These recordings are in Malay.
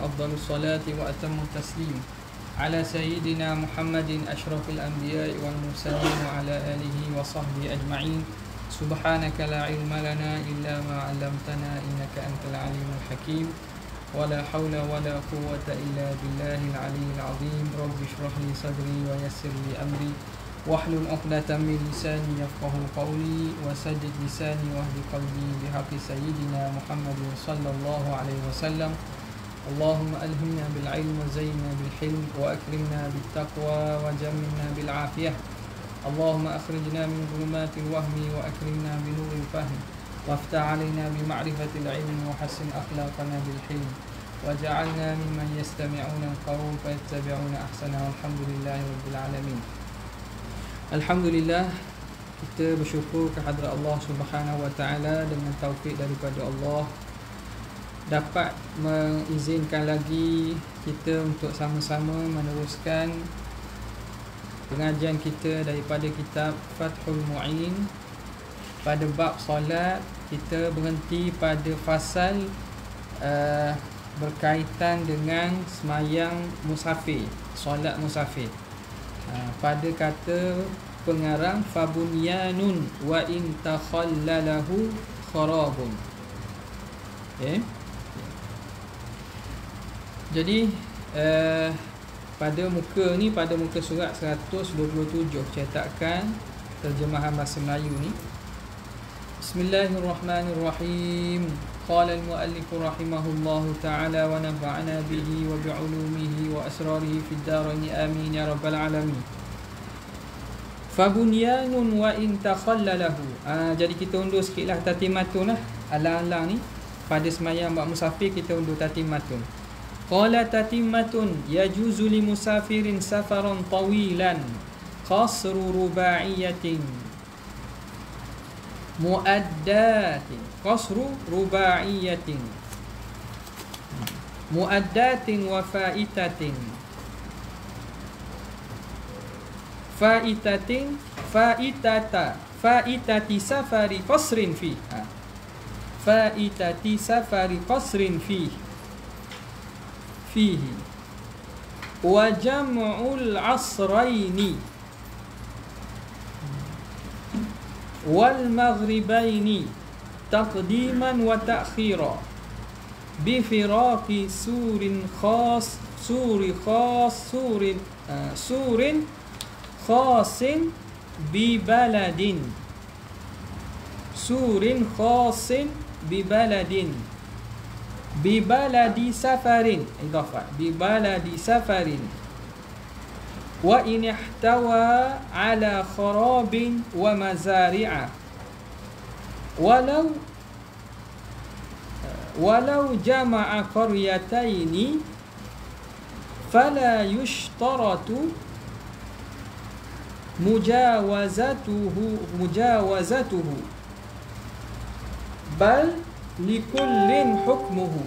أفضل الصلاة وأتم التسليم على سيدنا محمد أشرف الأنبياء والمرسلين وعلى آله وصحبه أجمعين. سبحانك لا علم لنا إلا ما علمتنا إنك أنت العليم الحكيم ولا حول ولا قوة إلا بالله العلي العظيم. رب اشرح لي صدري ويسر لي أمري واحلل عقدة من لساني يفقه قولي وسدد لساني واهد قلبي بحق سيدنا محمد صلى الله عليه وسلم. اللهم ألهمنا بالعلم وزينا بالحلم وأكرمنا بالتقوى وجملنا بالعافية. اللهم أخرجنا من ظلمات الوهم وأكرمنا بنور الفهم وافتح علينا بمعرفة العلم وحسن أخلاقنا بالحلم وجعلنا ممن يستمعون القول فيتبعون أحسنه. والحمد لله رب العالمين. Alhamdulillah, kita bersyukur kehadrat Allah Subhanahu Wa Taala dengan taufik daripada Allah dapat mengizinkan lagi kita untuk sama-sama meneruskan pengajian kita daripada kitab Fathul Mu'in. Pada bab solat, kita berhenti pada fasal berkaitan dengan semayang musafir, solat musafir. Pada kata pengarang fabunyanun wa in takhallalahu kharabun. Okay. Jadi pada muka surat 127 cetakan terjemahan bahasa Melayu ni. Bismillahirrahmanirrahim. Qala al-muallif rahimahullahu ta'ala wa nafa'ana bihi wa bi'ulumihi wa asrarihi fid darain amin ya rabbal alamin. Fabunyanun wa in takhallalahu. Jadi kita undur sikitlah tatimatun lah. Alang-alang ni pada semayang bab musafir kita undur tatimatun. Qala tatimatun yajuzu li musafirin safaran tawilan qasru ruba'iyatin muaddatin qasru ruba'iyatin muaddatin wa fa'itati safari qasrin fi fa'itati safari qasrin fihi wa jam'ul asraini wal maghribaini taqdiman wa ta'khira bi firaqi surin khasin bi baladin bi baladi safarin idafah bi baladi safarin wa in ihtawa ala kharabin wa mazari'a walau jama'a qaryataini fala yushtaratu mujawazatuhu bal likullin hukmuhu.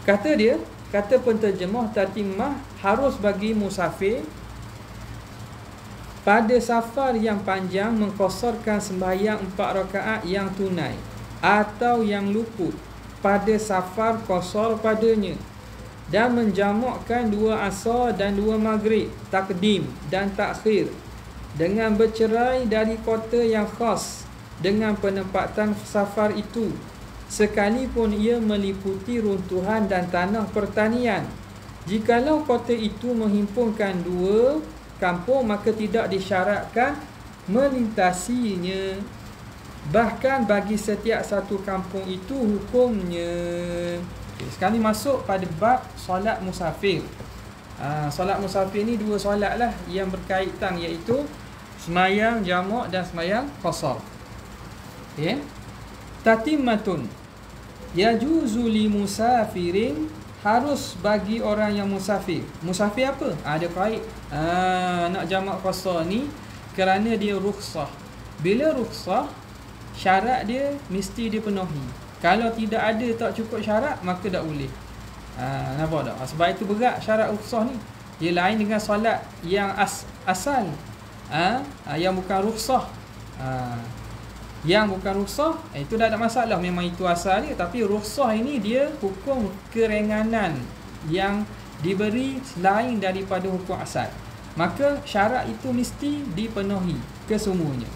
Kata penterjemah tatimah harus bagi musafir pada safar yang panjang mengqasarkan sembahyang 4 rakaat yang tunai atau yang luput pada safar qasar padanya dan menjamakkan 2 asar dan 2 maghrib, takdim dan takhir dengan bercerai dari kota yang khas dengan penempatan safar itu, sekalipun ia meliputi runtuhan dan tanah pertanian. Jikalau kota itu menghimpunkan 2 kampung, maka tidak disyaratkan melintasinya. Bahkan bagi setiap satu kampung itu hukumnya. Sekarang ni masuk pada bab solat musafir. Solat musafir ni 2 solat lah yang berkaitan, iaitu semayang jamak dan semayang qasar. Okay. Tatimmatun yajuzu li musafirin, harus bagi orang yang musafir. Musafir apa? Ada kait nak jamak qasar ni kerana dia rukhsah. Bila rukhsah, syarat dia mesti dipenuhi. Kalau tidak ada, tak cukup syarat, maka tak boleh. Nampak tak? Sebab itu berat syarat rukhsah ni. Dia lain dengan solat yang asal, yang bukan rukhsah. Yang bukan rukhsah, itu dah ada masalah, memang itu asal dia. Tapi rukhsah ini dia hukum kerenganan yang diberi selain daripada hukum asal. Maka syarat itu mesti dipenuhi kesemuanya.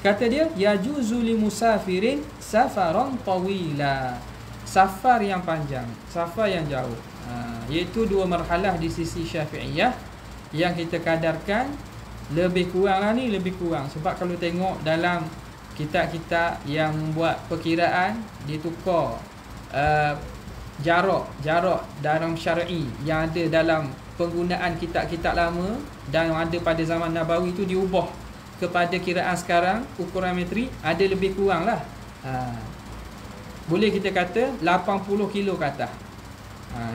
Kata dia, yajuzu li musafirin safaran tawila. Safar yang panjang, safar yang jauh. Iaitu dua marhalah di sisi Syafi'iyah yang kita kadarkan lebih kurang lah ni, lebih kurang. Sebab kalau tengok dalam kitab-kitab yang membuat perkiraan, dia tukar jarak dalam syar'i yang ada dalam penggunaan kitab-kitab lama dan yang ada pada zaman Nabawi itu diubah kepada kiraan sekarang, ukuran metrik ada lebih kurang lah. Boleh kita kata 80 kilo ke atas.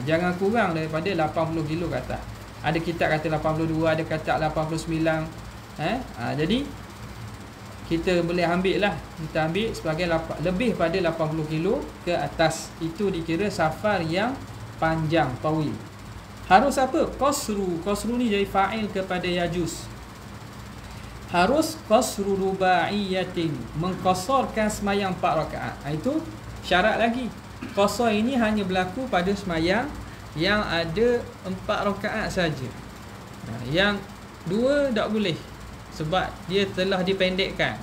Jangan kurang daripada 80 kilo ke atas. Ada kitab kata 82, ada kata 89. Jadi kita boleh ambil lah, kita ambil sebagai lebih pada 80 kilo ke atas. Itu dikira safar yang panjang, tawil. Harus apa? Qasru. Qasru ni jadi fa'il kepada yajuz. Harus qasru rubaiyatin, mengqasarkan semayang 4 rakaat. Itu syarat lagi. Qasar ini hanya berlaku pada semayang yang ada 4 rakaat saja. Yang 2 tak boleh sebab dia telah dipendekkan.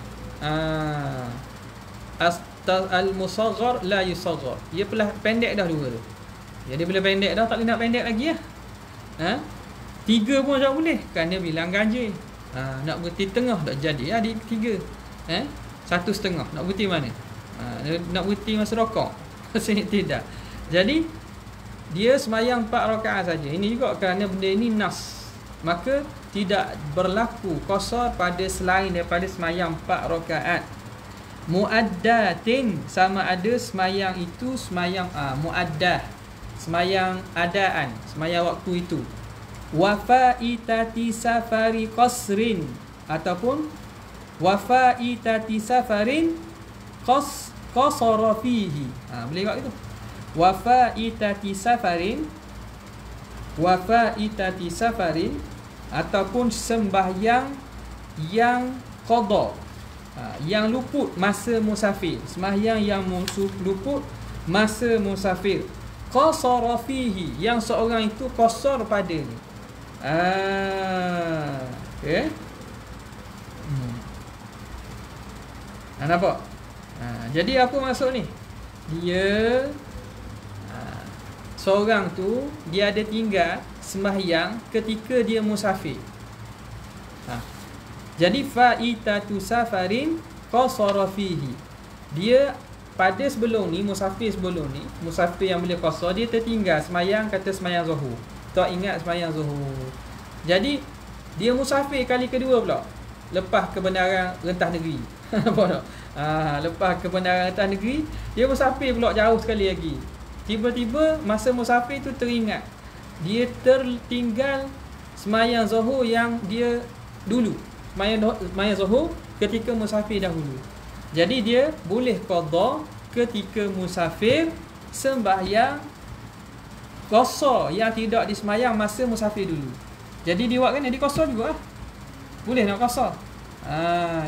Al-musaghar la yusaghar. Dia pendek dah 2 tu. Jadi bila pendek dah, tak boleh nak pendek lagi lah. 3 pun tak boleh, kerana bilang ganjil. Nak berhenti tengah tak jadi di 3. 1,5 nak berhenti mana? Nak berhenti masa rokok? Tidak. Jadi dia semayang 4 rakaat saja. Ini juga kerana benda ini nas. Maka tidak berlaku qasar pada selain daripada semayang 4 rakaat. Muaddatin, sama ada semayang itu semayang muaddah, semayang adaan, semayang waktu itu. Wafaitati safari qasrin, ataupun wafaitati safarin qasara fihi. Boleh buat itu. Wafaitati safarin ataupun sembahyang yang qada, yang luput masa musafir. Sembahyang yang luput masa musafir. Qasara fihi, yang seorang itu qasar padanya. Okay. Nampak? Jadi apa maksud ni? Dia seorang tu dia ada tinggal sembahyang ketika dia musafir. Jadi faitatu safarin qasara fihi. Dia pada sebelum ni, musafir sebelum ni, musafir yang boleh qasar, dia tertinggal sembahyang, kata sembahyang zuhur. Tak ingat sembahyang zuhur. Jadi dia musafir kali kedua pula, lepas kebenaran rentah negeri. Apa tak? Lepas kebenaran rentah negeri, dia musafir pula jauh sekali lagi. Tiba-tiba masa musafir tu teringat, dia tertinggal sembahyang zuhur yang dia dulu, sembahyang zuhur ketika musafir dahulu. Jadi dia boleh qada ketika musafir sembahyang qasar yang tidak disembahyang masa musafir dulu. Jadi dia buat kan, dia qasar juga lah. Boleh nak qasar.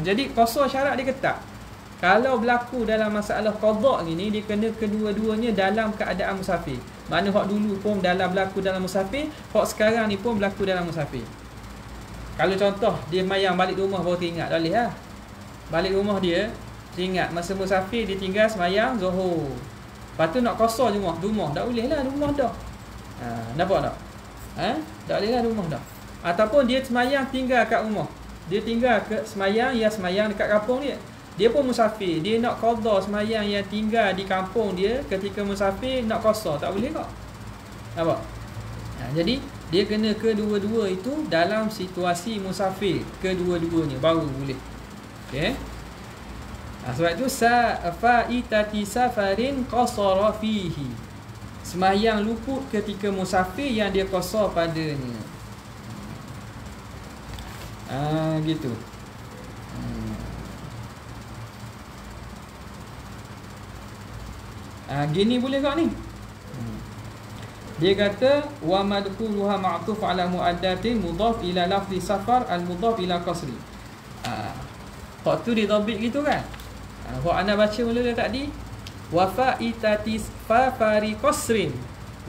Jadi qasar syarat dia ketat. Kalau berlaku dalam masalah qada ni, dia kena kedua-duanya dalam keadaan musafir. Mana hak dulu pun berlaku dalam musafir, hak sekarang ni pun berlaku dalam musafir. Kalau contoh dia mayang balik rumah baru teringat, tak boleh lah. Balik rumah dia teringat masa musafir dia tinggal semayang zuhur. Lepas tu nak qasar rumah, tak boleh lah, rumah dah. Nampak tak? Tak boleh lah rumah dah. Ataupun dia semayang tinggal kat rumah, dia tinggal ke semayang dekat kampung dia. Dia pun musafir, dia nak qada semayang yang tinggal di kampung dia ketika musafir, nak qasar, tak boleh kok. Nampak? Jadi dia kena kedua-dua itu dalam situasi musafir, kedua-duanya baru boleh. Okey. Sebab itu faitati safarin qasara fihi, sembahyang luput ketika musafir yang dia qasar padanya. Gitu. Gini boleh tak ni? Dia kata wa madkhuluha ma'tuf ala muaddatin mudhaf ila lafzi safar al mudhaf ila qasri. Hak tu ditabik gitu kan. Hak anda baca mula tadi, wa faitati safari qasrin,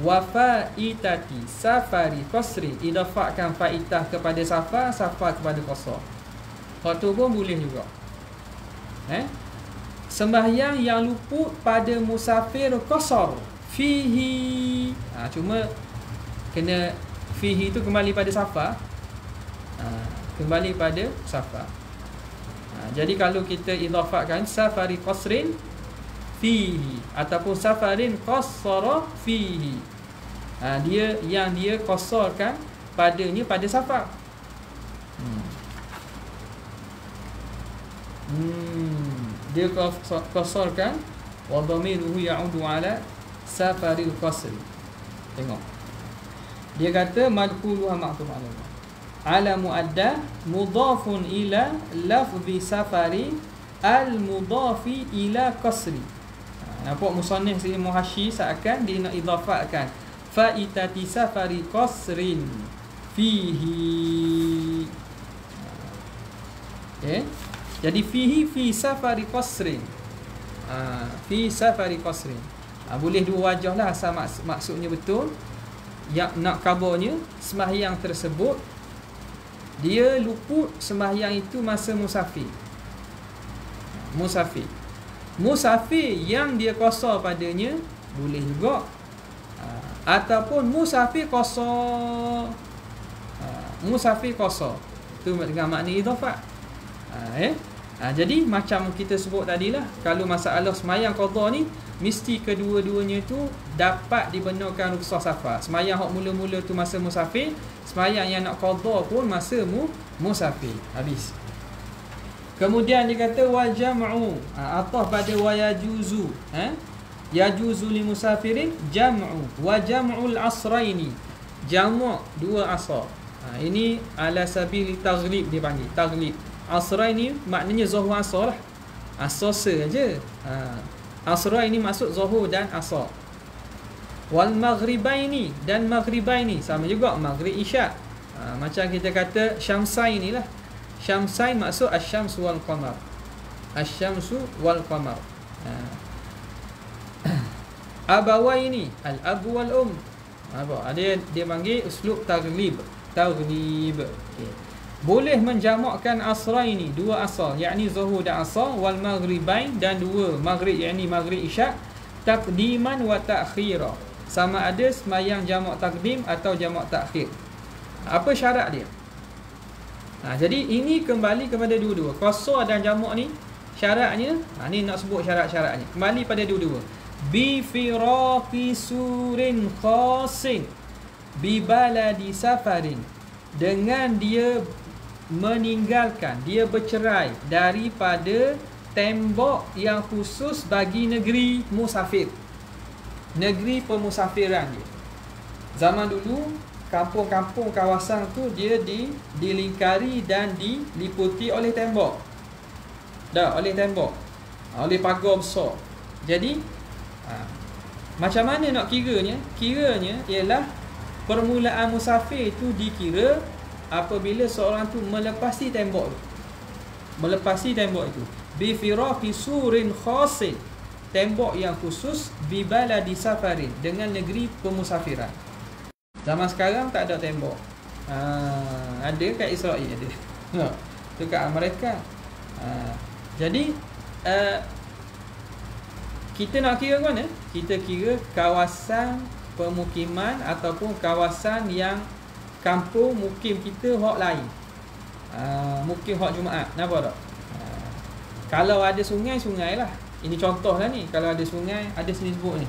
wa faitati safari qasrin, idafahkan faitah kepada safar, safar kepada qasar. Hak tu pun boleh juga. Sembahyang yang luput pada musafir qasar fihi. Cuma kena fihi tu kembali pada safar. Kembali pada safar. Jadi kalau kita idafahkan safari qasrin fihi ataupun safarin qassara fihi, dia yang dia qasarkan padanya pada safar. Dia qasarkan wa dhamiruhu ya'udu ala safaril qasri. Tengok. Dia kata madkhuluha ma'tuf ala muaddah mudhafun ila lafzi safari al mudhafi ila qasri. Nampak musannif sini muhasyi seakan dia nak idafahkan faitati safari qasrin fihi. Jadi fihi fi safari qasrin. Fi safari qasrin. Boleh dua wajah lah asal maksudnya betul. Yang nak khabarnya sembahyang tersebut dia luput sembahyang itu masa musafir. Musafir yang dia qasar padanya boleh juga. Ataupun musafir qasar. Musafir qasar. Itu dengan makna idafah. Jadi macam kita sebut tadilah, kalau masalah sembahyang qadha ni mesti kedua-duanya tu dapat dibenarkan rukhsah safar. Sembahyang hak mula-mula tu masa musafir, sembahyang yang nak qadha pun masa musafir. Habis. Kemudian dia kata wa jam'u, ataf pada wa yajuzu, yajuzu li musafirin jam'u wa jam'ul asraini, jamak dua asar. Ini ala sabili taghlib dia panggil, taghlib. Asraini maknanya zuhur asar lah. Asar saja. Asra ini maksud zuhur dan asar. Wal maghribaini, dan maghribaini sama juga maghrib isyak. Macam kita kata syamsaini lah. Syamsain maksud asy-syamsu wal qamar. Asy-syamsu wal qamar. Abawaini, al-abu wal Apa? Dia panggil uslub taghlib. Taghlib. Boleh menjamakkan asra ini, dua asar, yakni zuhur dan asar, wal maghribain, dan dua maghrib, yakni maghrib isyak, taqdiman wa ta'khira. Sama ada sembahyang jamak takdim atau jamak takhir. Apa syarat dia? Jadi ini kembali kepada dua-dua. Qasar dan jamak ni syaratnya, ni nak sebut syarat-syaratnya. Kembali pada dua-dua. Bi firaqi surin khasin bi baladi safarin, dengan dia meninggalkan, dia bercerai daripada tembok yang khusus bagi negeri musafir, negeri pemusafiran dia. Zaman dulu kampung-kampung kawasan tu dia dilingkari dan diliputi oleh tembok. Oleh tembok, oleh pagar besar. Jadi macam mana nak kiranya? Kiranya ialah permulaan musafir itu dikira apabila seorang tu melepasi tembok tu. Melepasi tembok itu. Bi firaqi surin khasin, tembok yang khusus, bi baladi safarin, dengan negeri pemusafiran. Zaman sekarang tak ada tembok. Ada kat Israel ada. Tu kat Amerika. Jadi kita nak kira mana? Kita kira kawasan pemukiman ataupun kawasan yang kampung mukim kita hak lain. Mukim hak Jumaat. Nampak tak? Kalau ada sungai, sungai lah. Ini contoh lah ni. Kalau ada sungai, ada sini sebut ni.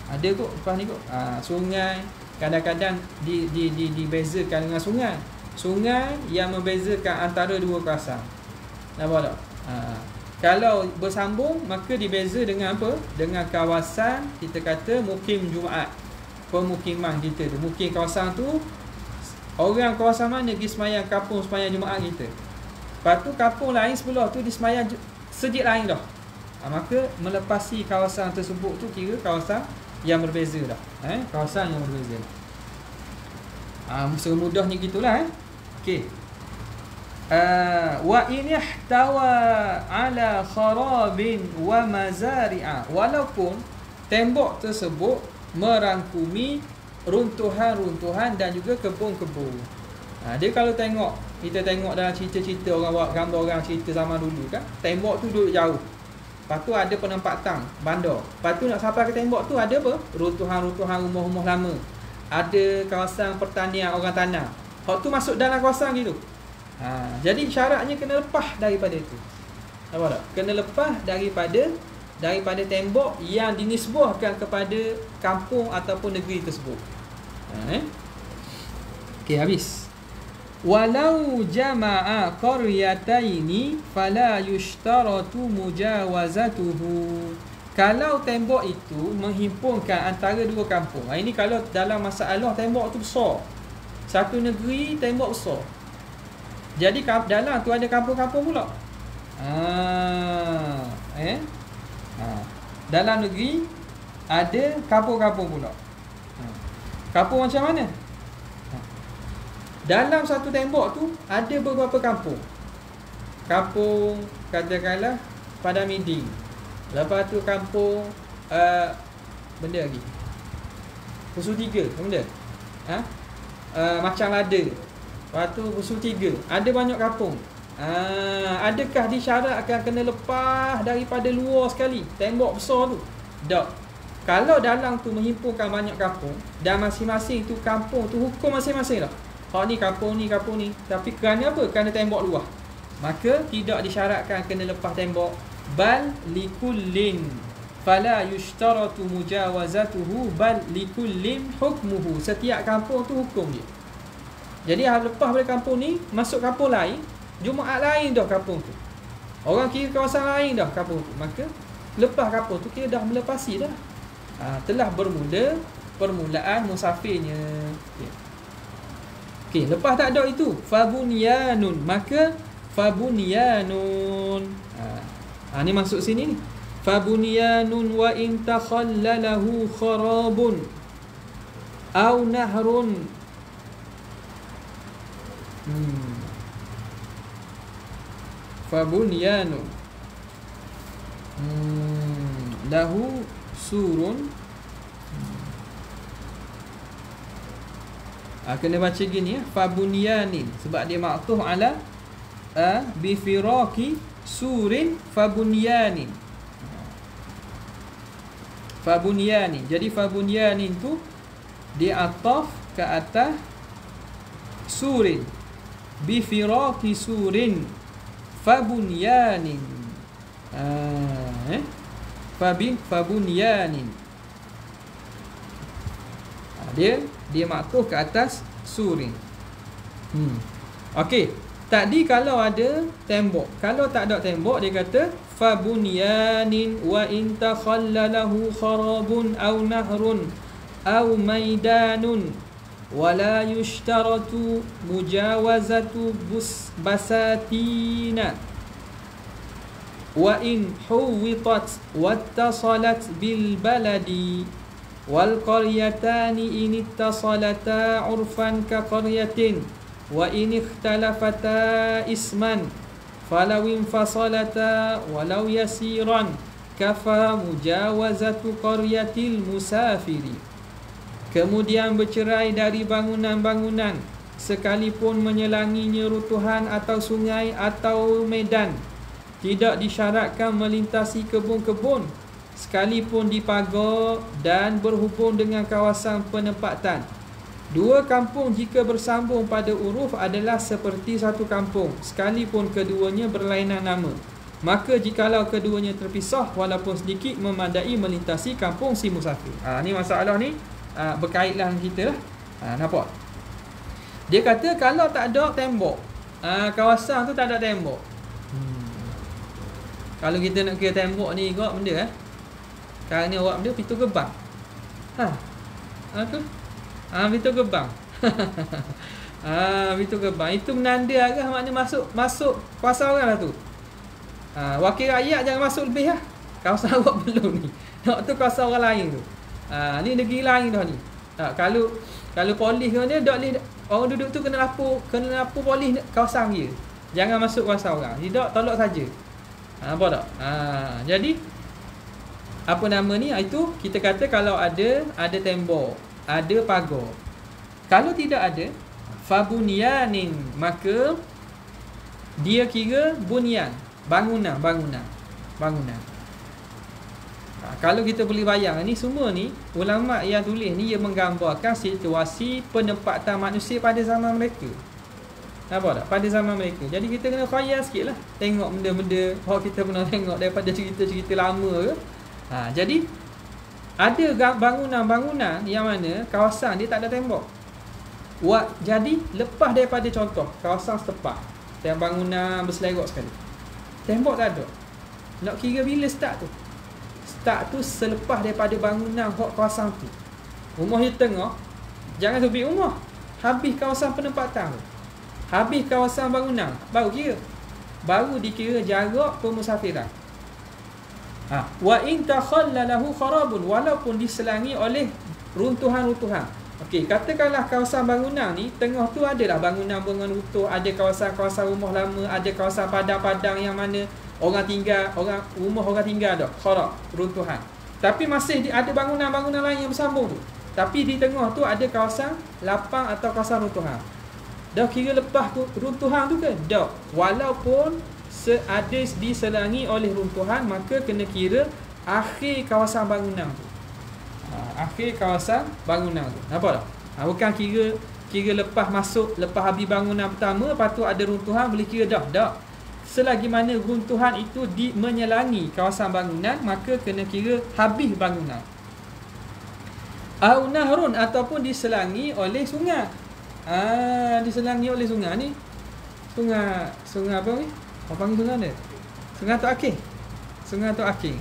Ada kot, lepas ni kot. Sungai kadang-kadang dibezakan dengan sungai. Sungai yang membezakan antara dua kawasan. Nampak tak? Kalau bersambung, maka dibeza dengan apa? Dengan kawasan, kita kata mukim Jumaat. Pemukiman kita tu. Mukim kawasan tu, orang kawasan mana pergi semayang kampung semayang Jumaat kita. Lepas tu kampung lain sebelah tu di semayang sejid lain dah. Maka melepasi kawasan tersebut tu kira kawasan yang berbeza dah. Kawasan yang berbeza. Mudah mudahnya gitulah. Okey. wa in ihtawa ala kharabin wa mazari'a, walaupun tembok tersebut merangkumi runtuhan-runtuhan dan juga kebun-kebun. Dia kalau kita tengok dalam cerita-cerita orang buat gambar orang cerita zaman dulu kan, tembok tu duduk jauh, lepas tu ada penempatan bandar, lepas tu nak sampai ke tembok tu ada apa? Runtuhan-runtuhan rumah-rumah lama, ada kawasan pertanian orang tanah, hak tu masuk dalam kawasan gitu. Jadi syaratnya kena lepas daripada itu. Nampak tak? Kena lepas daripada tembok yang dinisbahkan kepada kampung ataupun negeri tersebut. Okey, habis. Walau jama'a qaryataini fala yushtaratu mujawazatuhu. Kalau tembok itu menghimpunkan antara dua kampung. Ini kalau dalam masalah tembok tu besar. Satu negeri tembok besar. Jadi dalam tu ada kampung-kampung pula. Dalam negeri ada kampung-kampung pula. Kampung macam mana? Dalam satu tembok tu ada beberapa kampung. Kampung katakanlah Padang Miding. Lepas tu kampung benda lagi. Pusu 3 benda. Macam Lada. Lepas tu Pusu 3. Ada banyak kampung. Adakah disyaratkan kena lepas daripada luar sekali tembok besar tu? Tak. Kalau dalam tu menghimpunkan banyak kampung dan masing-masing tu kampung tu hukum masing-masing lah. Ni kampung ni. Tapi kerana apa? Kerana tembok luar, maka tidak disyaratkan kena lepas tembok. Bal likullin fala yushtaratu mujawazatuhu bal likullin hukmuhu. Setiap kampung tu hukum dia. Jadi lepas dari kampung ni masuk kampung lain, Jumaat lain dah kampung tu, orang kira kawasan lain dah kampung tu, maka lepas kampung tu kira dah melepasi dah. Telah bermula permulaan musafirnya. Okey, lepas tak ada itu fabunyanun, maka fabunyanun. Ni masuk sini ni. Fabunyanun wa in takhallalahu kharabun aw nahrun. Fabunyanun lahu surun. Kena baca gini ya, fabunyanin, sebab dia ma'tuf ala bifiraki surin fabunyanin. Fabunyanin. Jadi fabunyanin tu dia ataf ke atas surin. Bifiraki surin fabunyanin. Fabunyanin. Dia maktuf ke atas surin. Okey. Tadi kalau ada tembok. Kalau tak ada tembok, dia kata fabunyanin wa in takhallalahu kharabun aw nahrun aw maidanun wala yushtaratu mujawazatu basatina wa in huwitat wattasalat bil baladi wal qaryatani in ittasalata urfan ka qaryatin wa in ikhtalafata isman falaw infasalata walau yasiran kafa mujawazatu qaryatil musafiri. Kemudian bercerai dari bangunan-bangunan sekalipun menyelanginya runtuhan atau sungai atau medan, tidak disyaratkan melintasi kebun-kebun sekalipun dipagar dan berhubung dengan kawasan penempatan. Dua kampung jika bersambung pada uruf adalah seperti satu kampung sekalipun keduanya berlainan nama. Maka jikalau keduanya terpisah walaupun sedikit memadai melintasi kampung si musafir. Ni masalah ni berkaitan kita lah. Nampak? Dia kata kalau tak ada tembok, kawasan tu tak ada tembok. Kalau kita nak kira tembok ni kau benda sekarang ni awak benda pintu gerbang. Tu pintu gerbang. Pintu gerbang itu menanda agak makna masuk kuasa orang lah tu. Wakil rakyat jangan masuk lebih lah. Kawasan awak belum ni. Nak tu kuasa orang lain tu. Ni negeri lain dah ni. Kalau polis dia tak boleh, orang duduk tu kena lapor polis kawasan dia. Jangan masuk kawasan orang. Tidak, tolak saja. Nampak tak? Jadi apa nama ni? Itu kita kata kalau ada tembok, ada pagar. Kalau tidak ada fabunyanin, maka dia kira bunyan, bangunan. Kalau kita boleh bayang ni, semua ni ulama yang tulis ni, ia menggambarkan situasi penempatan manusia pada zaman mereka. Nampak tak? Pada zaman mereka. Jadi kita kena khayal sikit lah, tengok benda-benda kita pernah tengok daripada cerita-cerita lama ke. Jadi ada bangunan-bangunan yang mana kawasan dia tak ada tembok. Jadi lepas daripada contoh kawasan setepak, yang bangunan berselerok sekali, tembok tak ada. Nak kira bila start tu? Start tu selepas daripada bangunan kawasan tu. Rumah di tengah, jangan subik rumah, habis kawasan penempatan tu, habis kawasan bangunan, baru dikira jarak pemusafiran. Wa in takhallalahu kharabun, walaupun diselangi oleh runtuhan-runtuhan. Okey, katakanlah kawasan bangunan ni tengah tu adalah bangunan-bangunan runtuh, ada kawasan-kawasan rumah lama, ada kawasan padang-padang yang mana orang tinggal, rumah orang tinggal dah, kharab, runtuhan. Tapi masih ada bangunan-bangunan lain yang bersambung tu. Tapi di tengah tu ada kawasan lapang atau kawasan runtuhan. Dah kira lepas runtuhan tu ke? Dah. Walaupun ada diselangi oleh runtuhan, maka kena kira akhir kawasan bangunan tu. Akhir kawasan bangunan tu. Nampak tak? Bukan kira lepas habis bangunan pertama, lepas tu ada runtuhan, boleh kira dah. Selagi mana runtuhan itu menyelangi kawasan bangunan, maka kena kira habis bangunan. Au nahrun, ataupun diselangi oleh sungai. Diselangi oleh sungai ni. Sungai apa ni? Apa panggil sungai dia? Sungai Tok Aking. Sungai Tok Aking.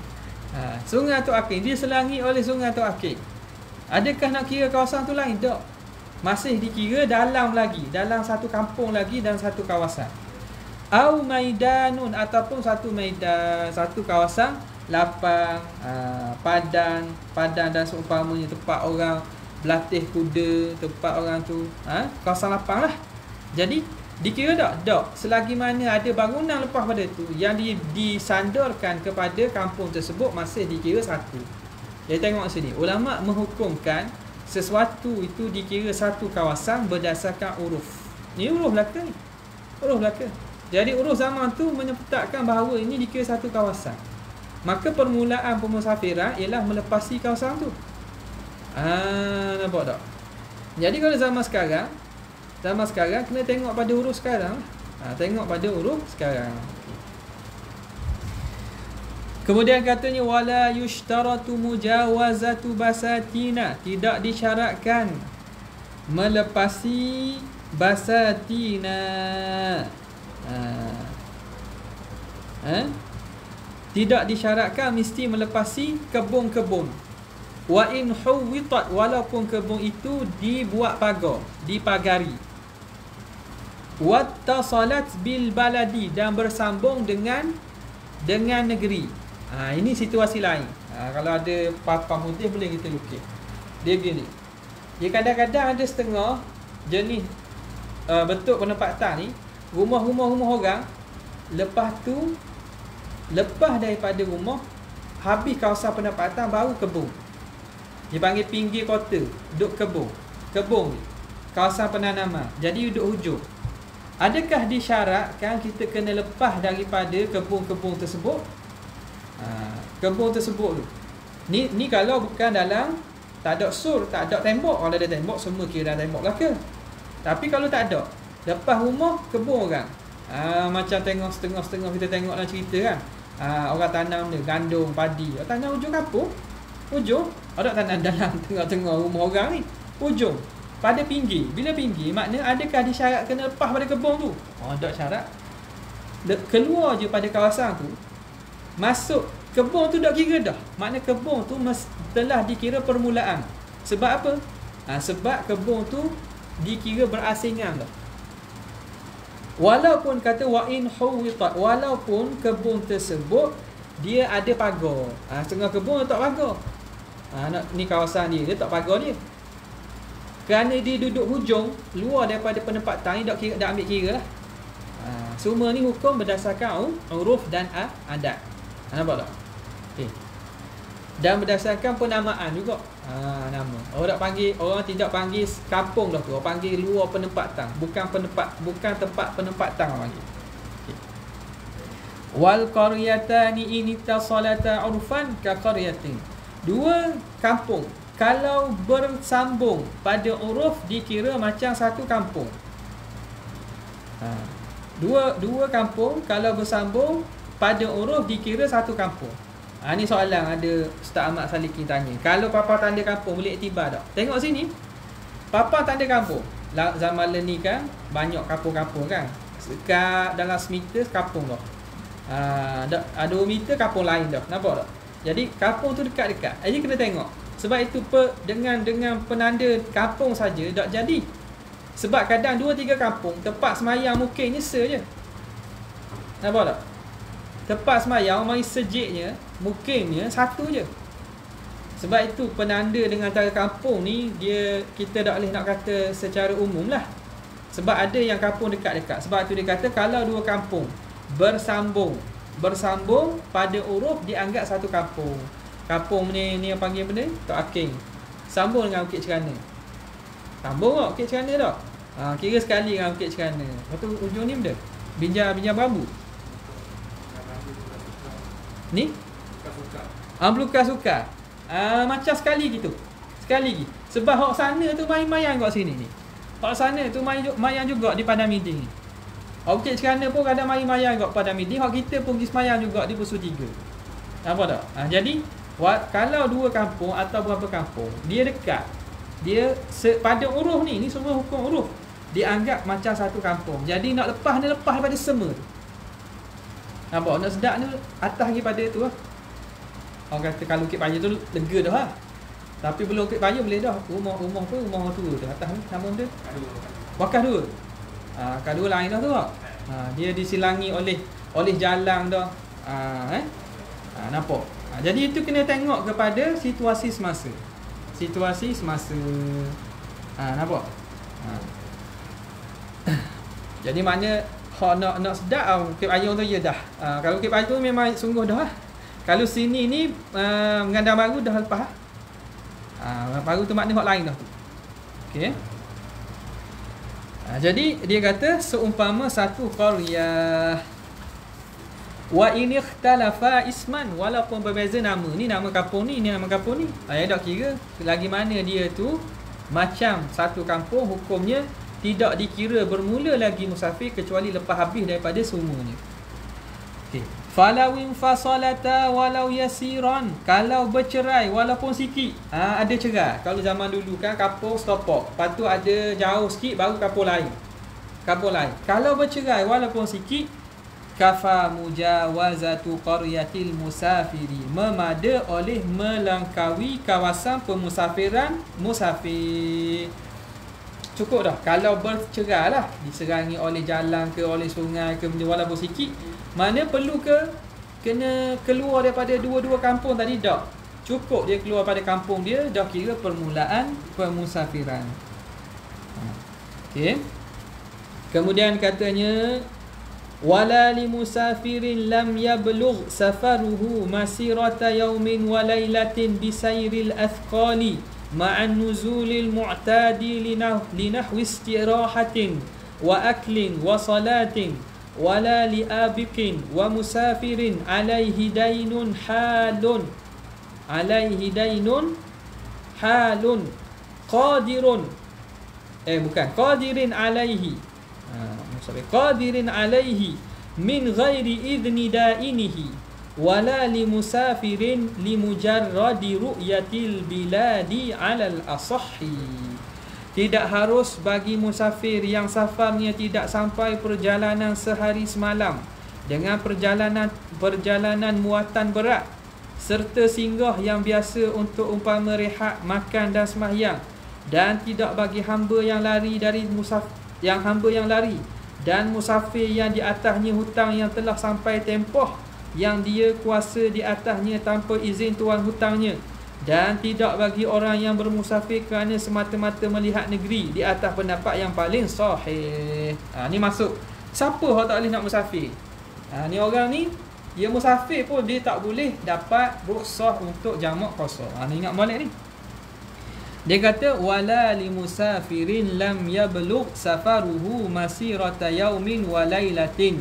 Sungai Tok Aking diselangi oleh Sungai Tok Aking. Adakah nak kira kawasan tu lain? Tak. Masih dikira dalam lagi, dalam satu kampung lagi dan satu kawasan. Au maidanun, ataupun satu maidan, satu kawasan lapang, padang dan seumpamanya, tempat orang berlatih kuda, tempat orang tu, kawasan lapang lah. Jadi dikira tak? Selagi mana ada bangunan lepas pada tu yang disandarkan kepada kampung tersebut, masih dikira satu. Jadi tengok sini, ulama menghukumkan sesuatu itu dikira satu kawasan berdasarkan uruf. Ni uruf belaka ni. Uruf belaka. Jadi uruf zaman tu menyebutkan bahawa ini dikira satu kawasan. Maka permulaan pemusafiran ialah melepasi kawasan tu. Nampak tak? Jadi kalau zaman sekarang kena tengok pada uruf sekarang. Tengok pada uruf sekarang. Kemudian katanya wala yushtaratu mujawazatu basatina, tidak disyaratkan melepasi basatina. Tidak disyaratkan mesti melepasi kebun-kebun. Wa in huwitat, walaupun kebun itu dibuat pagar, dipagari. Wattasalat bil baladi, dan bersambung dengan negeri. Ini situasi lain. Kalau ada papan putih boleh kita lukis. Dia gini. Dia kadang-kadang ada setengah jenis bentuk penempatan ni, rumah-rumah orang, lepas daripada rumah, habis kawasan penempatan, baru kebun. Dia panggil pinggir kota, duduk kebun, kawasan penanaman. Jadi duduk hujung. Adakah disyaratkan kita kena lepas daripada kebun-kebun tersebut? Kebun tersebut tu, ni kalau bukan dalam, tak ada sur, tak ada tembok. Kalau ada tembok, semua kira dalam tembok lah ke? Tapi kalau tak ada, lepas rumah, kebun orang, macam tengok setengah-setengah kita tengok dalam cerita kan, orang tanam dia gandum, padi. Orang tanam hujung kampung, hujung. Orang tanam dalam tengah-tengah rumah orang ni, hujung, pada pinggir. Bila pinggir, maknanya adakah disyarat kena lepas pada kebun tu? Tak syarat. Keluar je pada kawasan tu, masuk kebun tu dah kira dah. Maknanya kebun tu telah dikira permulaan. Sebab apa? Sebab kebun tu dikira berasingan dah. Walaupun kata wa in huwitat, walaupun kebun tersebut dia ada pagar. Setengah kebun tak pagar. Ni kawasan dia tak pagar dia. Kerana dia duduk hujung, luar daripada penempatan ni, dah ambil kira lah. Semua ni hukum berdasarkan uruf dan adat. Nampak tak? Okay. Dan berdasarkan penamaan juga. Nama. Orang tidak panggil kampung dah tu. Orang panggil luar penempatan. Bukan tempat penempatan orang panggil. Okay. Wal qaryatani in ittasalata urfan ka qaryatin. Dua kampung kalau bersambung pada uruf dikira macam satu kampung. Dua kampung kalau bersambung pada uruf dikira satu kampung. Ni soalan ada Ustaz Ahmad Saliki tanya. Kalau papa tanda kampung boleh iktibar tak? Tengok sini. Papa tanda kampung. Zaman ni kan banyak kampung-kampung kan. Dekat dalam semeter kampung dah. 2 meter kampung lain dah. Nampak tak? Jadi kampung tu dekat-dekat. Jadi kena tengok. Sebab itu dengan penanda kampung saja tak jadi. Sebab kadang 2-3 kampung tempat semayang mungkin nyesa je. Nampak tak? Tempat semayang mari sejiknya mungkinnya satu je. Sebab itu penanda dengan antara kampung ni kita tak boleh nak kata secara umum lah. Sebab ada yang kampung dekat-dekat. Sebab tu dia kata kalau 2 kampung bersambung pada uruf dianggap satu kampung. Kampung ni yang panggil benda Tok Aking. Sambung dengan Bukit Cerana. Sambung tak Bukit Cerana tak? Kira sekali dengan Bukit Cerana. Lepas tu ujung ni benda binjar bambu. Ni? Belukar sukar. Macam sekali gitu. Sekali lagi. Sebab hak sana tu main-main kat sini ni. Hak sana tu main juga di Padang Miding ni. Bukit Cerana pun kadang main-main kat Padang Miding. Hak kita pun pergi semayang juga di Pusu 3. Nampak tak? Jadi kalau 2 kampung atau berapa kampung dia dekat, dia pada uruf ni semua hukum uruf dianggap macam satu kampung. Jadi nak lepas daripada semua tu. Nampak? Nak sedap ni atas lagi pada tu lah. Orang kata kalau Bukit Paya tu lega dah lah. Tapi belum Bukit Paya boleh dah. Rumah tu rumah tua tu. Atas ni nama dia Bakah 2. Kadua lain dah tu lah. Dia disilangi oleh jalan dah. Nampak? Jadi itu kena tengok kepada situasi semasa. Nampak? Jadi mana nak sedap Bukit Payung tu je dah. Kalau Bukit Payung tu memang sungguh dah lah. Kalau sini ni Mengandang Baru dah lepas lah. Baru tu makna hak lain dah tu. Okey. Jadi dia kata seumpama satu qaryah wa in ikhtalafa isman, walaupun berbeza nama. Ni nama kampung ni nama kampung ni. Tak kira lagi mana dia tu macam satu kampung, hukumnya tidak dikira bermula lagi musafir kecuali lepas habis daripada semuanya. Okey. Falau infasalata walau yasiran, kalau bercerai walaupun sikit. Ada cerai. Kalau zaman dulu kan kampung setopok, lepas tu ada jauh sikit baru kampung lain. Kalau bercerai walaupun sikit, kafa mujawazatu qaryatil musafiri, memada oleh melangkaui kawasan pemusafiran musafir. Cukup dah. Kalau bercerai lah, diserangi oleh jalan ke oleh sungai ke walaupun sikit, mana perlu kena keluar daripada dua-dua kampung tadi? Tak. Cukup dia keluar pada kampung dia, dah kira permulaan pemusafiran. Okey. Kemudian katanya wala li musafirin lam yablugh safaruhu masirata yaumin wa lailatin bisairil athqali ma'an nuzulil mu'tadi linahwi istirahatin wa aklin wa salatin wala li abiqin wa musafirin alaihi dainun halun qadirun qadirin alaihi qadirin alaihi min ghairi idni dainihi wala li musafirin li mujarradi ru'yatil biladi alal asahhi. Tidak harus bagi musafir yang safarnya tidak sampai perjalanan sehari semalam dengan perjalanan muatan berat serta singgah yang biasa untuk umpama rehat, makan dan sembahyang, dan tidak bagi hamba yang lari dari dan musafir yang di atasnya hutang yang telah sampai tempoh yang dia kuasa di atasnya tanpa izin tuan hutangnya, dan tidak bagi orang yang bermusafir kerana semata-mata melihat negeri di atas pendapat yang paling sahih. Ni masuk Siapa yang tak boleh nak musafir? Ni orang ni, dia musafir pun dia tak boleh dapat rukhsah untuk jamak qasar. Ni ingat balik ni. Dia kata wala li musafirin lam yablugh safaruhu masirata yaumin wa lailatin.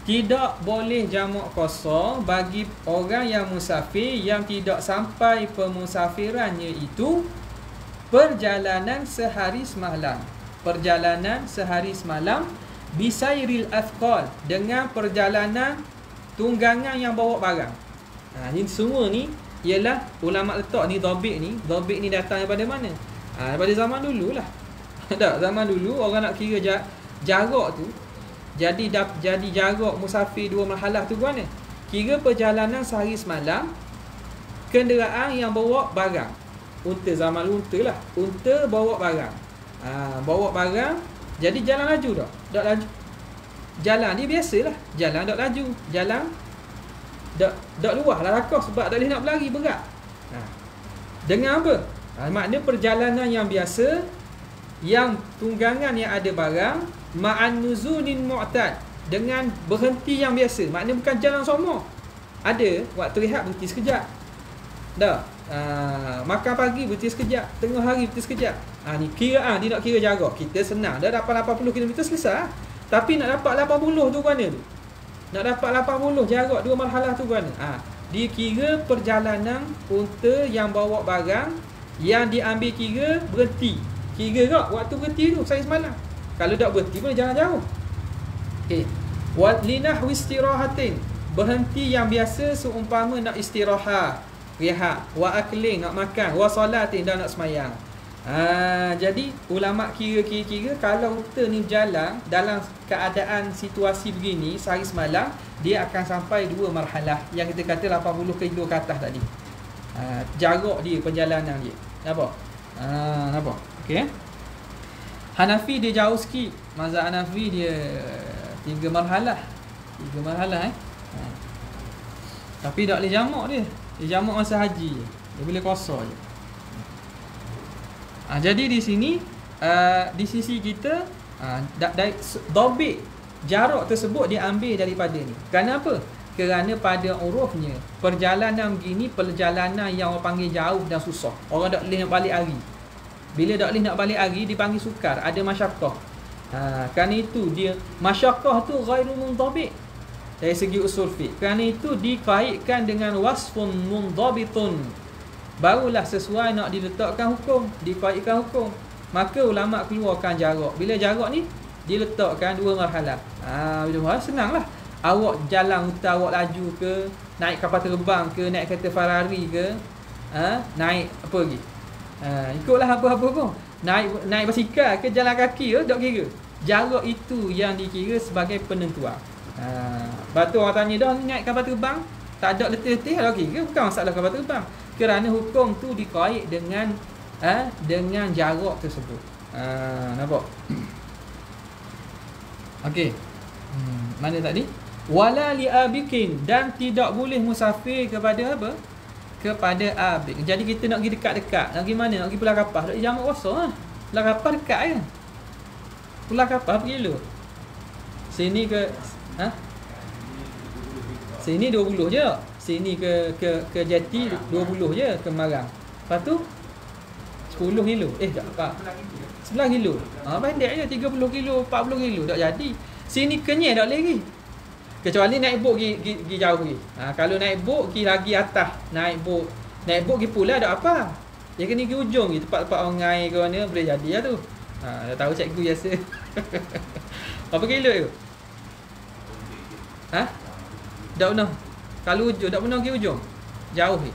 Tidak boleh jamak qasar bagi orang yang musafir yang tidak sampai pemusafirannya itu perjalanan sehari semalam. Perjalanan sehari semalam bisairil athqal, dengan perjalanan tunggangan yang bawa barang. Ini semua ni ialah ulama letak ni dhabit ni datang daripada mana? Daripada zaman dulu lah. Tak, zaman dulu orang nak kira jarak tu. Jadi jarak musafir dua marhalah tu mana? Kira perjalanan sehari semalam, kenderaan yang bawa barang. Unta, zaman unta lah. Unta bawa barang. Bawa barang, jadi jalan laju tak? Tak laju. Jalan ni biasalah. Jalan tak laju. Jalan tak luah lah rakas sebab tak boleh nak berlari, berat. Dengan apa? Makna perjalanan yang biasa, yang tunggangan yang ada barang, ma'an nuzulin mu'tad, dengan berhenti yang biasa. Makna bukan jalan semua. Ada waktu rehat berhenti sekejap. Makan pagi berhenti sekejap, tengah hari berhenti sekejap. Ni kira dia nak kira jarak. Kita senang dah dapat 80 km selesai. Tapi nak dapat 80 tu mana tu? Nak dapat 80 jarak dua marhalah tu mana? Dia kira perjalanan unta yang bawa barang yang diambil kira berhenti. Kira tak waktu berhenti tu saya semalam. Kalau tak berhenti pun jangan jauh. Okey. Wa linahwi istirahatin, berhenti yang biasa seumpama nak istirahat, rehat, wa aklin, nak makan, wa salatin, dan nak semayang. Jadi ulama kira kalau unta ni berjalan dalam keadaan situasi begini sehari semalam, dia akan sampai dua marhalah yang kita kata 80 km ke atas tadi. Jarak dia, perjalanan dia. Nampak? Nampak? Okey. Hanafi dia jauh sikit. Mazhab Hanafi dia 3 marhalah. 3 marhalah Tapi tak boleh jamak dia. Dia jamak masa haji je. Dia boleh qasar je. Jadi di sini di sisi kita dhabit jarak tersebut diambil daripada ni. Kerana apa? Kerana pada urufnya perjalanan begini perjalanan yang orang panggil jauh dan susah. Orang tak boleh nak balik hari. Bila tak boleh nak balik hari dipanggil sukar, ada masyaqqah. Kerana itu dia masyaqqah tu ghairu mundhabit dari segi usul fiqh. Kerana itu dikaitkan dengan wasfun mundhabitun, barulah sesuai nak diletakkan hukum, dikaitkan hukum. Maka ulama keluarkan jarak. Bila jarak ni diletakkan dua marhalah. Bila senanglah. Awak jalan unta, awak laju ke, naik kapal terbang ke, naik kereta Ferrari ke, naik apa lagi? Ikutlah apa-apa pun. Naik basikal ke, jalan kaki ke, tak kira. Jarak itu yang dikira sebagai penentuan. Batu orang tanya dah naik kapal terbang, tak ada letih-letih tak kira, bukan masalah kapal terbang. Kerana hukum tu dikait dengan jarak tersebut. Nampak? Okey. Mana tadi? Wala li abikin, dan tidak boleh musafir kepada apa? Kepada abik. Jadi kita nak pergi dekat-dekat. Nak pergi mana? Nak pergi Pulau Kapal. Tak jamak kosong Pulau Kapal dekat kan? Pulau Kapal pergi dulu. Sini ke sini 20 je. Sini ke Jati 20 je ke Marang. Lepas tu 10 kilo. Tak. 11 kilo. Pendek je 30 kilo, 40 kilo tak jadi. Sini Kenyir tak boleh lagi. Kecuali naik bot pergi jauh lagi. Kalau naik bot pergi lagi atas, naik bot pergi pula tak apa. Dia kena pergi ujung lagi, tempat-tempat orang air ke mana boleh jadi lah tu. Dah tahu cikgu biasa. Berapa kilo tu? Tak pernah. Kalau ujung, tak pernah pergi ujung. Jauh ni.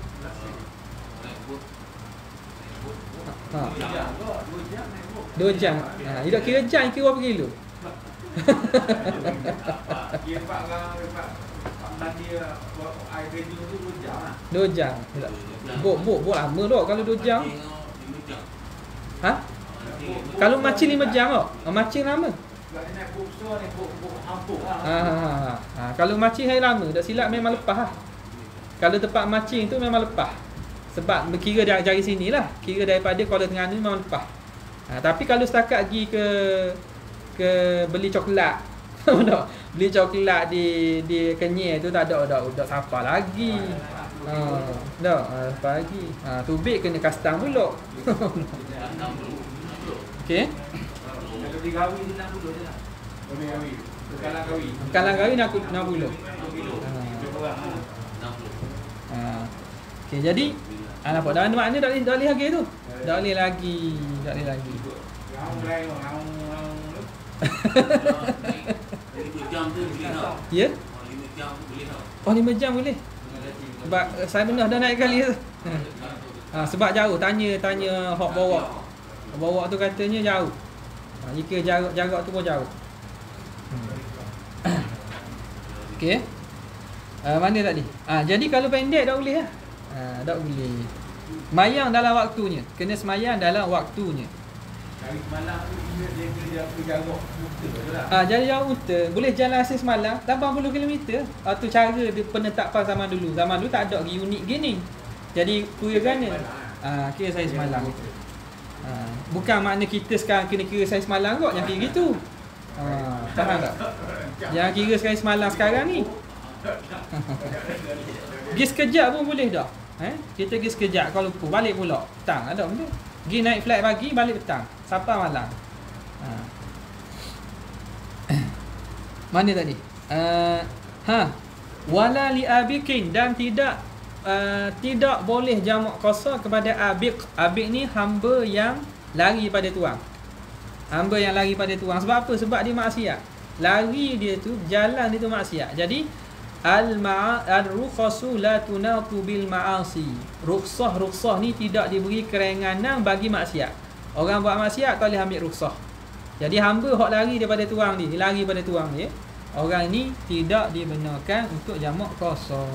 2 jam. Dia tak kira jam, kira berapa kilo? Kira pak dia air bendung tu 2 jam lah. 2 jam. Bot lama tak kalau 2 jam. Kalau macin 5 jam tak? Macin lama. Naik bot besar ni, bot hampuk lah. Kalau macin hari lama, tak silap memang lepas lah. Kalau tempat macin tu memang lepas. Sebab kira dari sini lah. Kira daripada Kuala Terengganu memang lepas. Tapi kalau setakat pergi ke beli coklat, Tak. Beli coklat di Kenyir tu tak ada dak siapa lagi. Dak apa lagi. Tubik kena custom pula. Okey. Kalau digawi dia 60 je lah. Boleh gawi. Kalang gawi. Kalang gawi 60. 2 kilo. Okey, jadi nampak dah makna tak boleh lagi tu. Tak boleh lagi. Yang mulai orang Jadi 2 jam tu boleh tak? Ya? 5 jam tu boleh tak? Oh 5 jam boleh. Sebab saya pernah dah naik kali tu. Sebab jauh tanya hok bawa. Bawa tu katanya jauh. Jika jarak tu pun jauh. Okey. Mana tadi? Jadi kalau pendek tak boleh lah. Tak boleh. Semayang dalam waktunya. Kena semayang dalam waktunya. Hari semalam tu dia kerja jarak muka tu lah. Jadi jauh muter. Boleh jalan asis semalam 80 km. Tu cara dia penetapan zaman dulu. Zaman dulu tak ada unit gini. Jadi kira gana. Kira saya semalam itu. Bukan makna kita sekarang kena kira saya semalam kot. Yang kira gitu. Faham tak? Yang kira saya semalam sekarang ni. Pergi sekejap pun boleh tak? Kita pergi sekejap. Kalau lupa balik pula petang ada benda. Pergi naik flight pagi balik petang. Sampai malam. Mana tadi? Wala li abikin, dan tidak boleh jamak qasar kepada abik. Abik ni hamba yang lari pada tuang. Hamba yang lari pada tuang. Sebab apa? Sebab dia maksiat. Lari dia tu, jalan dia tu maksiat. Jadi al-rukhasu la tunatu bil ma'asi. Rukhsah ni tidak diberi keringanan bagi maksiat. Orang buat maksiat tak boleh ambil rukhsah. Jadi hamba hok lari daripada tuang ni, lari pada tuang ni, orang ni tidak dibenarkan untuk jamak qasar.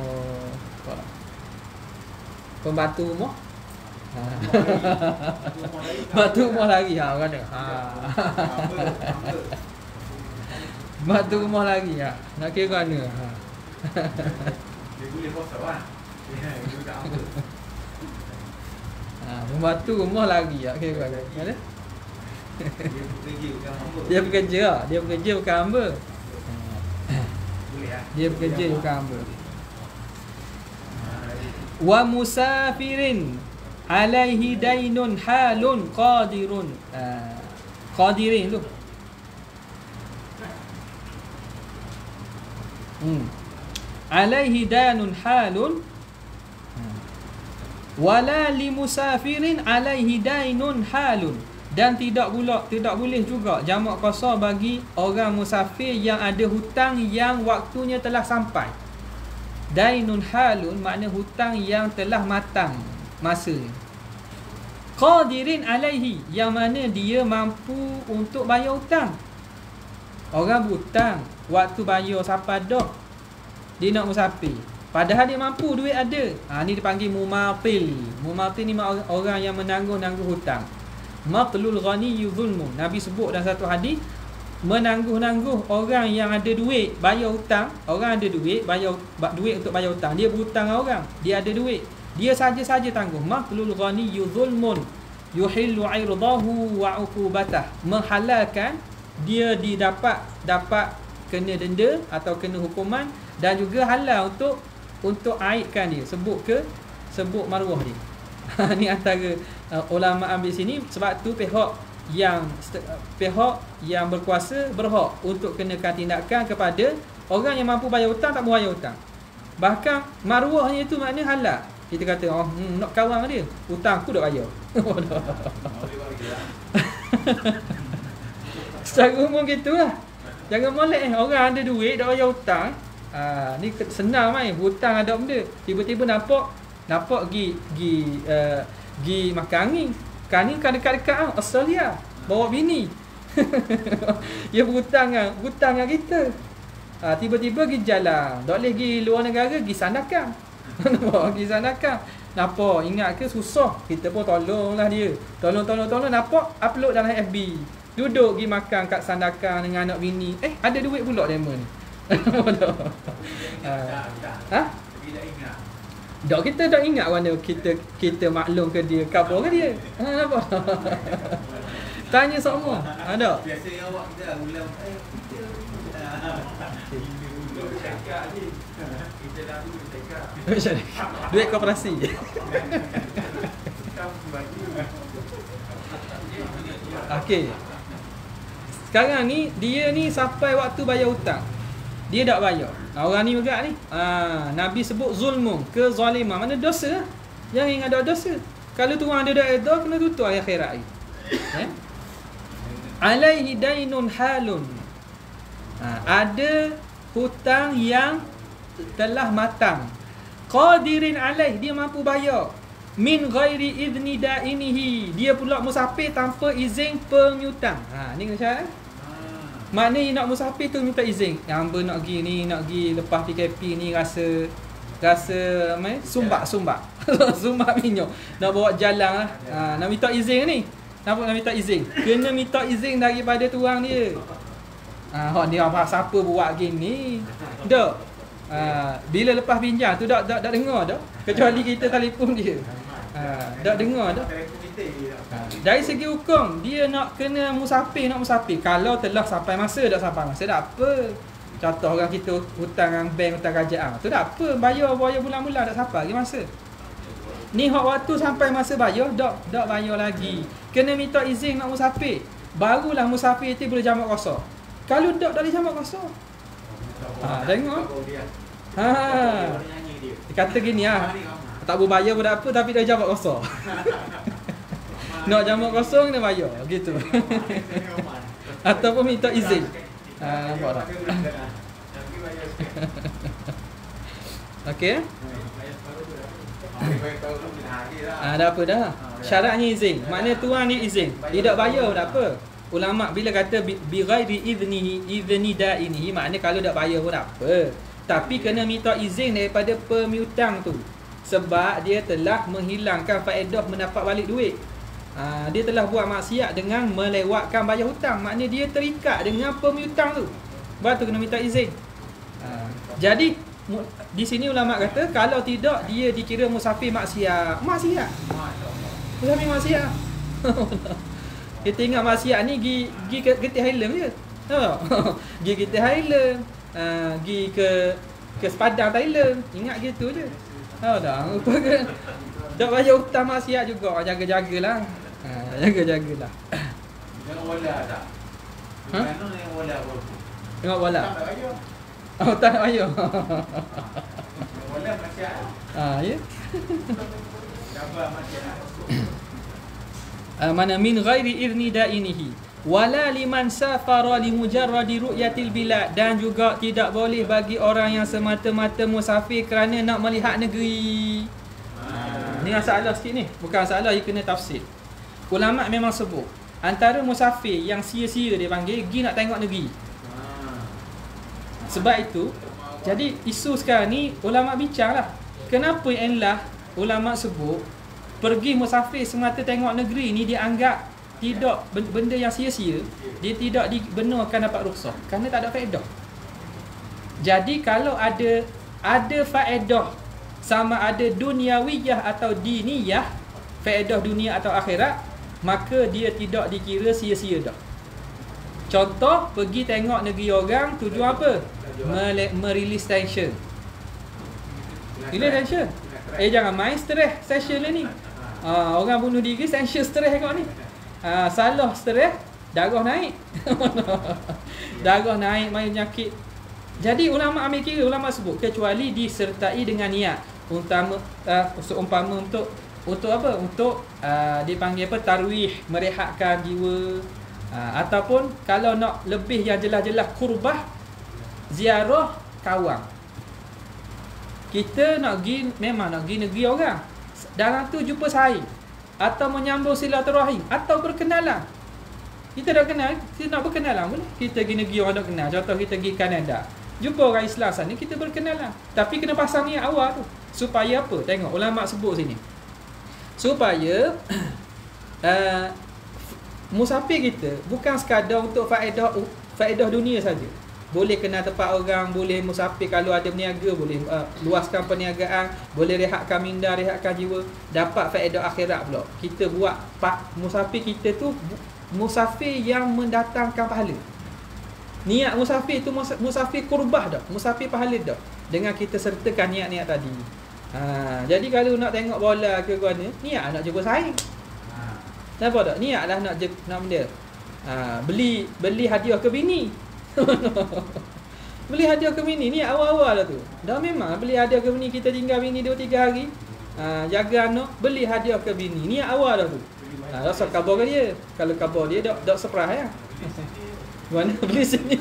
Pembatu rumah. Batu rumah lari orang ada. Batu rumah lari nak kira mana? Dia boleh kosong lah. Dia tak apa. Pembatu rumah lari kira mana? Dia bekerja bukan hamba. Dia bekerja bukan hamba. Boleh lah. Dia bekerja bukan hamba. Wa musafirin alaihi dainun halun qadirun. Qadirin tu. Alaihi dainun halun wala li musafirin alaihi dainun halun. Dan tidak boleh juga jamak qasar bagi orang musafir yang ada hutang yang waktunya telah sampai. Dainun halun makna hutang yang telah matang masanya. Qadirin alaihi, yang mana dia mampu untuk bayar hutang. Orang berhutang, waktu bayar sampai dah dia nak musafir, padahal dia mampu, duit ada. Ni dipanggil mumatil. Mumatil ni orang yang menangguh hutang. Matlul ghaniyyu zulmun. Nabi sebut dalam satu hadis, menangguh-nangguh orang yang ada duit bayar hutang. Orang ada duit, bayar duit untuk bayar hutang. Dia berhutang orang, dia ada duit, dia saja-saja tangguh. Matlul ghaniyyu zulmun yuhillu 'irdahu wa 'uqubatah. Menghalalkan dia dapat kena denda atau kena hukuman, dan juga halal untuk aibkan dia, sebut maruah dia. Ni antara ulama ambil sini. Sebab tu pihak yang berkuasa berhak untuk kenakan tindakan kepada orang yang mampu bayar hutang tak bayar hutang. Bahkan maruahnya itu makna halal. Kita kata nak kawan dia, hutang aku dah bayar. Secara umum gitulah. Jangan molek orang ada duit dah bayar hutang. Ni senang main hutang, ada benda tiba-tiba nampak gi makan angin. Kan ni kan dekat-dekat Australia bawa bini. Dia berhutang dengan kita. Tiba-tiba pergi jalan, tak boleh pergi luar negara, pergi Sandakan. Pergi Sandakan. Nampak ingat ke susah, kita pun tolonglah dia. Tolong nampak upload dalam FB. Duduk pergi makan kat Sandakan dengan anak bini. Ada duit pula demo ni. Tak, kita tak ingat mana kita maklum ke dia, cover ke dia. Apa? Tanya semua. Ada. Biasa yang awak kita ulang Cakap ni. Kita dah dulu cakap. Duit koperasi. Okey. Sekarang ni dia ni sampai waktu bayar hutang. Dia tak bayar. Orang ni juga ni. Nabi sebut zulmun, kezalimah. Mana dosa? Yang ingat ada dosa. Kalau tuan ada dah kena tutup akhirat ni. Alaihi dainun halun. Ada hutang yang telah matang. Qadirin alaih, dia mampu bayar. Min ghairi idni dainihi, dia pula musafir tanpa izin pengutang. Ni kena syarat. Maknanya nak musafir tu minta izin. Yang nak pergi ni, nak pergi lepas PKP ni rasa sumbak sumbak minyak. Nak bawa jalan lah. Nak minta izin ni. Nak minta izin. Kena minta izin daripada tuang dia. Ni apa siapa buat gini? Dak. Bila lepas pinjam tu tak dengar dah. Kecuali kita telefon dia. Tak dengar dah. Dari segi hukum, dia nak kena musafir. Kalau telah sampai masa, tak sampai masa, tak apa. Contoh orang kita hutang dengan bank, hutang kerajaan, tu tak apa. Bayar bulan-bulan, tak sampai lagi masa. Ni hak waktu sampai masa bayar, tak bayar lagi. Kena minta izin nak musafir. Barulah musafir itu boleh jamak kosong. Kalau tak boleh jamak kosong. Tengok. Dia kata gini tak berbayar pun tak apa, tapi dah jamak kosong. Nak jamak kosong dia bayar gitu. Ataupun minta izin. Nampak tak? Okey. Dah apa dah. Syaratnya izin. Maknanya tuan ni izin. Tidak bayar tak apa. Ulama bila kata bi ghairi idni dainihi, maknanya kalau tak bayar pun tak apa. Tapi kena minta izin daripada pemiutang tu. Sebab dia telah menghilangkan faedah mendapat balik duit. Dia telah buat maksiat dengan melewatkan bayar hutang. Maknanya dia terikat dengan pemiutang tu. Sebab tu kena minta izin. Jadi di sini ulama kata kalau tidak dia dikira musafir maksiat. Musafir maksiat. Kita ingat maksiat ni pergi ke Getty Highland je. Tahu tak? Pergi Getty Highland, pergi ke Sepadang Thailand. Ingat gitu je. Tahu tak? Tak bayar hutang maksiat juga. Jaga-jagalah. Jaga-jagalah. Tengok bola tak? Mana yang bola apa? Tengok bola. Tak bayar. Tak nak bayar. Bola maksiat. Ya. Gambar maksiat. Mana min ghairi idni dainihi wala liman safara li mujarradi ru'yatil bilad, dan juga tidak boleh bagi orang yang semata-mata musafir kerana nak melihat negeri. Ni masalah sikit ni, bukan masalah, dia kena tafsir. Ulama memang sebut antara musafir yang sia-sia dia panggil pergi nak tengok negeri. Sebab itu jadi isu sekarang ni ulama bincanglah kenapa enlah ulama sebut pergi musafir semata tengok negeri ni dianggap tidak benda yang sia-sia, dia tidak dibenarkan dapat rukhsah kerana tak ada faedah. Jadi kalau ada faedah sama ada duniawiyah atau diniyah, faedah dunia atau akhirat, maka dia tidak dikira sia-sia dah. Contoh pergi tengok negeri orang tujuan apa? Merilis tension. Release tension. Jangan main stres session ni. Orang bunuh diri tension stres kau ni. Salah stres, darah naik. Darah naik, main penyakit. Jadi ulama ambil kira, ulama sebut kecuali disertai dengan niat. Umpama untuk apa? Untuk dipanggil apa? Tarwih, merehatkan jiwa. Ataupun kalau nak lebih yang jelas-jelas kurbah, ziarah kawang. Kita nak pergi, memang nak pergi negeri orang. Dalam tu jumpa saing atau menyambung silaturahim atau berkenalan. Kita dah kenal, kita nak berkenalan boleh. Kita pergi negeri orang tak kenal. Contoh kita pergi Kanada, jumpa orang Islam sana, kita berkenalan. Tapi kena pasang niat awal tu. Supaya apa? Tengok ulama sebut sini. Supaya musafir kita bukan sekadar untuk faedah dunia saja. Boleh kenal tempat orang, boleh musafir kalau ada berniaga, boleh luaskan perniagaan, boleh rehatkan minda, rehatkan jiwa, dapat faedah akhirat pula. Kita buat musafir kita tu musafir yang mendatangkan pahala. Niat musafir tu musafir qurbah dah, musafir pahala dah. Dengan kita sertakan niat-niat tadi. Jadi kalau nak tengok bola ke mana, niat nak jumpa saing. Kenapa tak? Niatlah nak benda. Beli hadiah ke bini. Beli hadiah ke bini ni awal-awal lah tu. Dah memang beli hadiah ke bini, kita tinggal bini 2-3 hari. Jaga anak, beli hadiah ke bini. Ni awal dah tu. Rasa khabar ke dia. Kalau khabar dia dak surprise ya. Mana beli sini.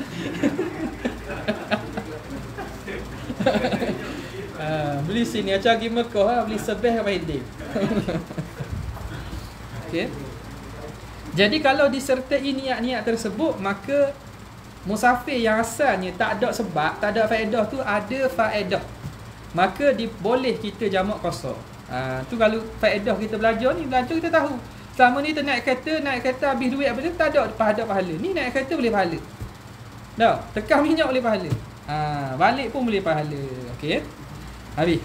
Beli sini acar pergi Mekah beli sebeh wedding. Okey. Jadi kalau disertai niat-niat tersebut, maka musafir yang asalnya tak ada sebab, tak ada faedah tu ada faedah. Maka boleh kita jamak qasar. Tu kalau faedah kita belajar kita tahu. Selama ni kita naik kereta habis duit apa tu tak ada pahala. Ni naik kereta boleh pahala. Dah, tekan minyak boleh pahala. Balik pun boleh pahala. Okey. Habis.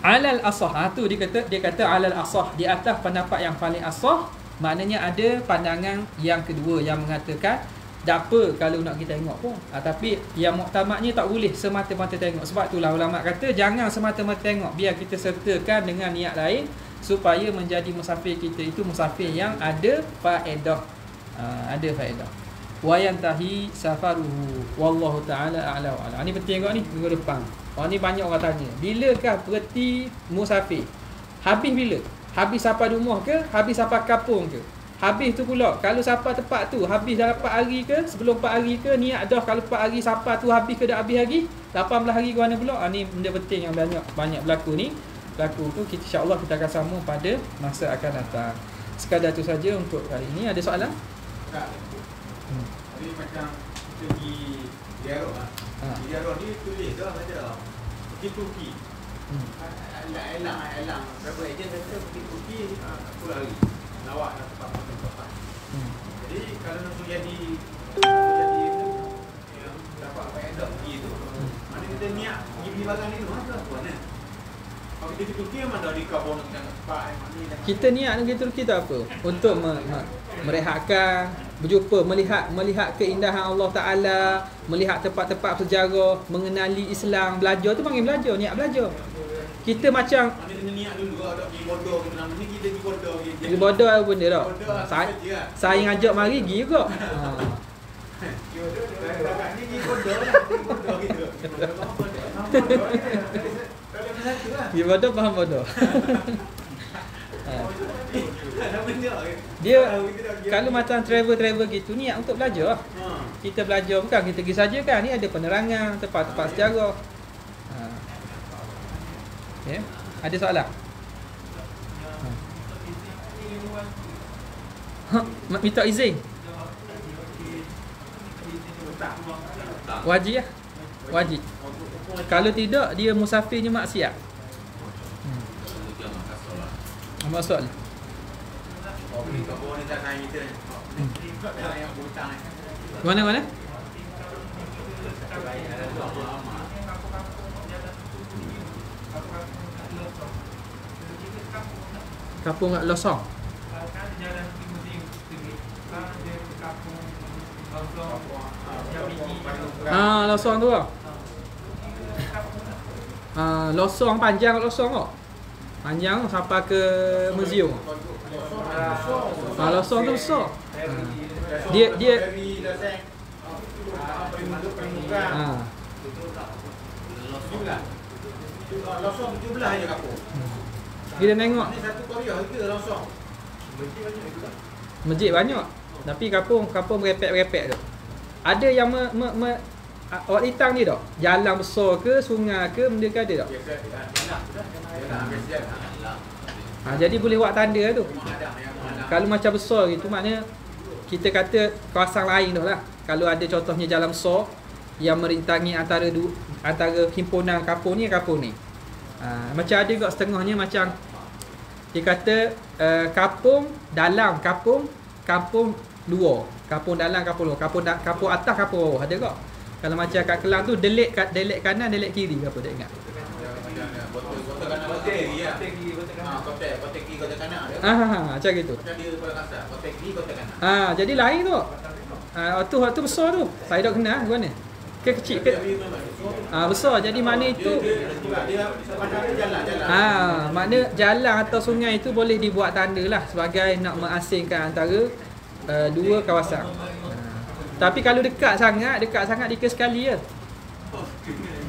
Alal asah. Tu dia kata alal asah, di atas pendapat yang paling asah. Maknanya ada pandangan yang kedua yang mengatakan tak apa kalau nak kita tengok pun. Tapi yang muktamadnya tak boleh semata-mata tengok. Sebab itulah ulama kata jangan semata-mata tengok, biar kita sertakan dengan niat lain supaya menjadi musafir kita itu musafir yang ada faedah. Ada faedah. Wa yantahi safaruhu wallahu taala a'la wa a'lam. Ini penting kau ni minggu depan. Ni banyak orang tanya, bilakah berhenti musafir? Habis bila? Habis sampai rumah ke? Habis sampai kampung ke? Habis tu pula, kalau sampai tempat tu habis dah 4 hari ke? Sebelum 4 hari ke? Niat dah kalau 4 hari sampai tu habis ke dah habis lagi? 18 hari ke mana pula? Ni benda penting yang banyak berlaku ni. Berlaku tu insya-Allah kita akan sambung pada masa akan datang. Sekadar tu saja untuk kali ini. Ada soalan? Tak. Tapi macam kita pergi Diarok Diarok ni tulis dah ada. Pergi Turki. Elang berapa ejen kata pergi Turki 10 hari. Lawak dah tempat. Jadi kalau nak jadi dapat faedah pergi tu. Mana kita niat pergi beli barang ni tu mana? Kalau kita pergi Turki memang dah dikabur dengan tempat ni. Kita niat pergi Turki tu apa? Untuk merehatkan, berjumpa, melihat keindahan Allah Ta'ala, melihat tempat-tempat sejarah, mengenali Islam, belajar tu panggil belajar, niat belajar. Kita macam mana kena niat dulu ada pergi bodoh kita nama ni kita pergi bodoh je. Pergi bodoh apa benda tak? Saya ngajak mari pergi juga. Pergi bodoh gitu. Pergi bodoh faham bodoh. Dia kalau macam travel gitu niat untuk belajar. Kita belajar bukan kita pergi saja kan, ni ada penerangan tempat-tempat sejarah. Okay. Ada soalan? Minta izin. Wajib lah. Wajib. Kalau tidak dia musafirnya maksiat. Masuk ni. Mana? Kampung kat Losong. Losong tu lah. Losong panjang kat Losong kok. Panjang sampai ke museum. Losong tu besar. Dia Losong 17 aja kampung. Kita tengok Ni satu Korea ke Losong. masjid banyak. Tapi kampung berepek-berepek tu. Ada yang orang Litang ni tak? Jalan besar ke, sungai ke, benda ke ada tak? Jadi boleh buat tanda tu. Kalau macam besar gitu, maknanya kita kata kawasan lain tu lah. Kalau ada contohnya jalan besar yang merintangi antara himpunan kampung ni. Macam ada juga setengahnya macam dia kata kampung dalam, kampung luar, kampung dalam, kampung luar, kampung atas, kampung bawah. Ada tak? Kalau macam kat Kelang tu delik kanan, delik kiri apa tak ingat? Kotak kanan kotak kiri lah. Kotak kiri kotak kanan ada. Macam gitu. Macam dia pada kasar, kotak kiri kotak kanan. Jadi lain tu. Waktu besar tu. Saya tak kenal gua ni. Ke kecil ke? Besar. Jadi mana itu makna jalan atau sungai itu boleh dibuat tanda lah sebagai nak mengasingkan antara dua kawasan. Tapi kalau dekat sangat dikira sekali je.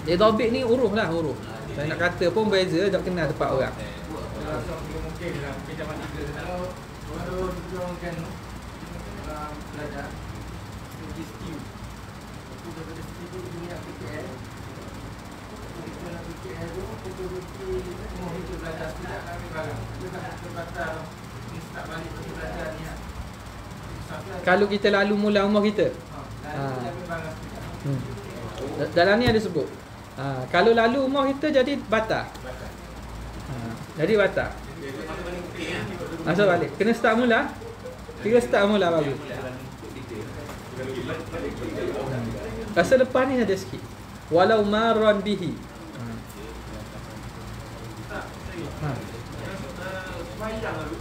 Dia dobit ni uruh lah, uruh. Saya nak kata pun beza, tak kenal tempat orang. Mungkin dalam pinjaman tiga kalau orang kan belajar di skill. Aku daripada skill tu dunia PKL. Kita nak PKL tu betul-betul mau hidup belajar tidak kami barang. Kita nak terbatal ni start balik pergi belajar ni. Kalau kita lalu mula umur kita. Dalam ni ada sebut. Kalau lalu umur kita jadi batal. Jadi batal. Masuk balik. Kena start mula. Kira start mula baru. Rasa lepas ni ada sikit. Walau marran bihi. Semayang lalu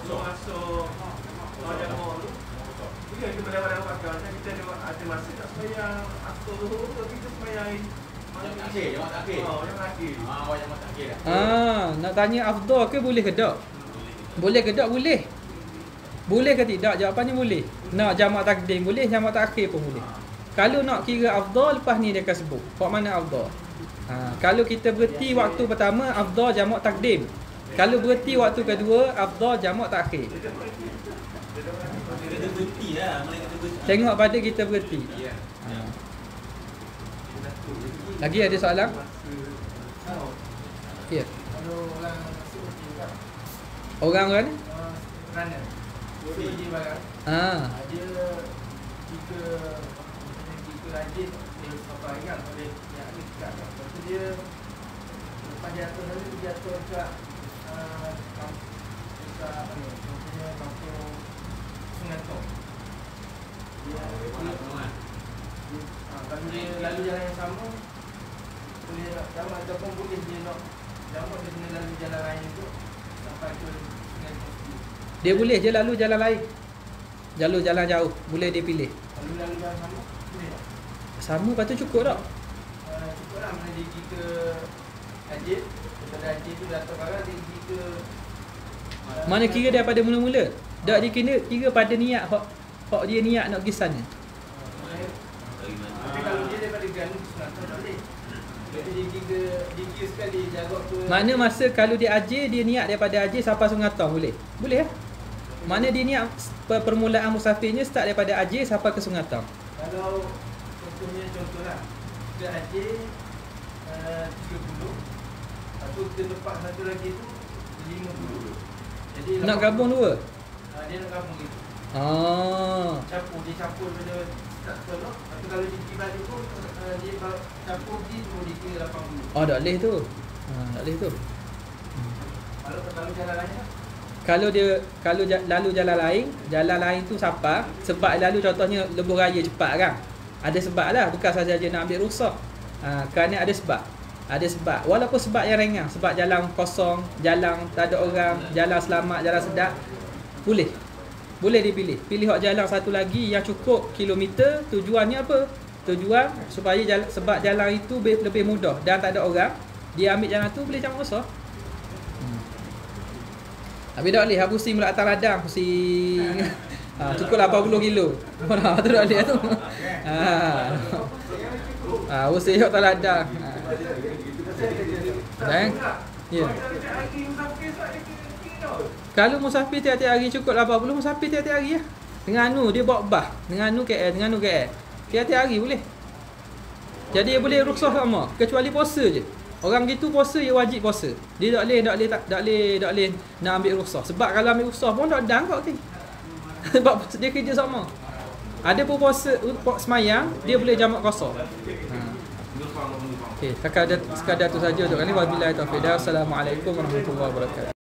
masuk ada mall tu. Bila kita pada pakai kita ada masa tak semayang asal tu kita semayang yang nak tanya afdal ke boleh ke tak? Boleh ke tak? Boleh. Boleh ke tidak? Jawapannya boleh. Nak jamak takdim boleh, jamak takhir pun boleh. Kalau nak kira afdal, lepas ni dia akan sebut. Apa mana afdal? Kalau kita berhenti waktu pertama, afdal jamak takdim. Kalau berhenti waktu kedua, afdal jamak takhir. Tengok pada kita berhenti. Lagi ada soalan? Ya. Kalau orang masuk tingkat Orang ni? runner dia barang. Dia jika rajin dia sampai kan oleh yang ni dekat. Lepas tu dia lepas dia atur lalu dia atur dekat contohnya kampung Sungai Tong. Kalau dia lalu jalan yang sama boleh jamak ataupun boleh dia nak jamak dia kena lalu jalan lain tu sampai ke Sungai Tong. Dia boleh je lalu jalan lain. Jalur jalan jauh, boleh dia pilih. Lalu jalan sama boleh tak? Sama, lepas tu cukup tak? Cukup lah, mana dia pergi ke Ajit. Daripada Ajit tu datang barang dia pergi ke Mana kira daripada mula-mula? Tak dikira pada niat hak dia niat nak pergi sana. Tapi kalau dia daripada Ganu ke Sungai Tong tak boleh. Jadi dia kira sekali jarak ke. Mana masa kalau dia Ajir, dia niat daripada Ajir sampai Sungai Tong boleh? Boleh lah. Mana dia niat permulaan musafirnya start daripada Ajir sampai ke Sungai Tong. Kalau contohlah ke Ajir 30. Lepas tu kita lepas satu lagi tu 50. Jadi Nak gabung dua? Dia nak gabung gitu. Dia campur daripada start tu. Lepas tu kalau dia pergi balik pun dia campur pergi tu dia kira 80. Tak boleh tu. Tak boleh tu. Kalau jalan lain Kalau lalu jalan lain tu siapa? Sebab lalu contohnya lebuh raya cepat kan. Ada sebab lah, bukan saja nak ambil rukhsah. Kerana ada sebab. Ada sebab. Walaupun sebab yang ringan, sebab jalan kosong, jalan tak ada orang, jalan selamat, jalan sedap, boleh. Boleh dipilih. Pilih hak jalan satu lagi yang cukup kilometer. Tujuannya apa? Tujuan supaya sebab jalan itu lebih mudah dan tak ada orang, dia ambil jalan tu boleh jamak rukhsah. Tapi tak boleh, pusing pula atas ladang, pusing. Cukup 80 kilo. Mana tu tak boleh tu. Pusing atas ladang. Dan ya. Kalau musafir tiap-tiap hari cukup 80, musafir tiap-tiap hari lah. Terengganu dia bawa bah, Terengganu KL. Tiap-tiap hari boleh. Jadi dia boleh rukhsah sama, kecuali puasa je. Orang gitu puasa dia wajib puasa. Dia tak boleh nak ambil rukhsah. Sebab kalau ambil rukhsah pun tak ada angkat ni. Sebab dia kerja sama. Ada pun puasa semayang, dia boleh jamak qasar. Okey, sekadar tu saja untuk kali ni. Wabillahi taufiq. Assalamualaikum warahmatullahi wabarakatuh.